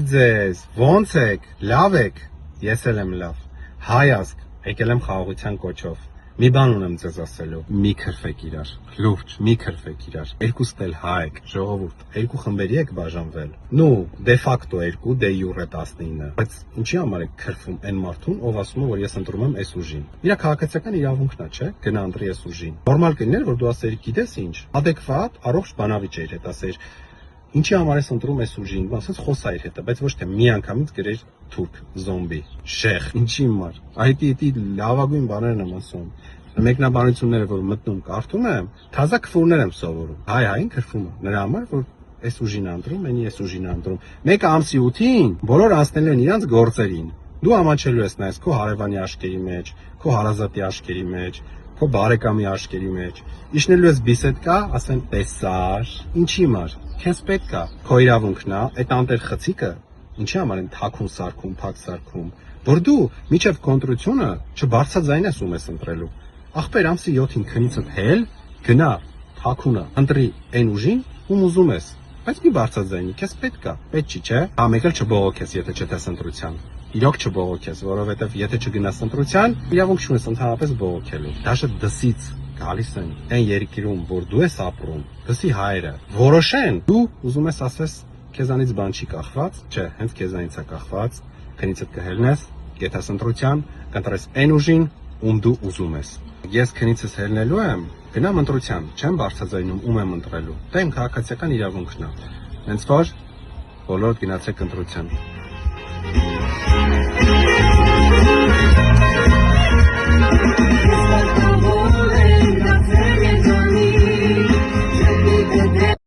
ձեզ, ոնց եք, լավ եք, ես էլ եմ լավ, հայ ազգ, եկել եմ խաղաղության կոչով, մի բան ունեմ ձեզ ասելու, մի քրֆեք իրար, լուրջ, մի քրֆեք իրար, երկուստ էլ հայ եք, ժողովուրդ, երկու խմբերի եք բաժանվել, նու, դե ֆակտո 2, դե յուրե 19, բայց ինչի համար եք քրֆում այն մարդուն, ով ասում է, որ ես ընտրում եմ այս ուժին, իրա քաղաքացիական իրավունքն է, չէ, գնա ընտրի այս ուժին, նորմալ կլիներ, որ դու ասեիր, գիտես ինչ, adekvat, առողջ բանավիճ էր հետ ասեիր, ինչի համար ես ընտրում այս ուժին, ասես խոսայր հետը, բայց ոչ թե մի անգամից գրեր թուրք, զոմբի, շեխ, ինչի համար, այդի լավագույն բաներն եմ ասում, մեկնաբանությունները, որ մտնում կարդում եմ, թազա քֆուրներ եմ սովորում, հային քրֆում եմ, նրա համար, որ այս ուժին անդրում, այս ուժին անդրում, մեկը ամսի 8-ին, բոլոր անցնելու են իրանց գործերին, դու ամաչելու ես նայես քո հարևանի աշկերի մեջ, քո հարազատի աշկերի մեջ, քո բարեկամի աշկերի մեջ, իջնելու ես բիսեդկա, ասեն տեսար, ինչի համար, քեզ պետք է, քո իրավունքն է, այդ անտեր խցիկը, ինչի համար են թաքուն սարքում, փակ սարքում, որ դու միջև կոնտրությունը չբարձրաձայնես ում ես ընտրելու, ախպեր ամսի 7-ին քնիցդ հել, գնա, թաքունը, ընտրի այն ուժին, ում ուզում ես, բայց մի բարձրաձայնի, քեզ պետք է, պետք չի, չէ, մեկ էլ չբողոքես, եթե չտես ընտրության, իրոք չբողոքես, որովհետև եթե չգնաս ընտրության, իրավունք չունես ընդհանրապես բողոքելու, դաշը դսից գալիս են այն երկիրում, որ դու ես ապրում, դսի հայերը, որոշեն, դու ուզում ես ասես, քեզանից բան չի կախված, չէ, հենց քեզանից է կախված, քնիցդ կհելնես, գետաս ընտրության, կընտրես այն ուժին, ում դու ուզում ես։ Ես քնիցս հելնելու եմ, գնամ ընտրության, չեմ բարձրաձայնում ում եմ ընտրելու։ Դա իմ քաղաքացիական իրավունքն է։ Հենց որ բոլորդ գնացեք ընտրության։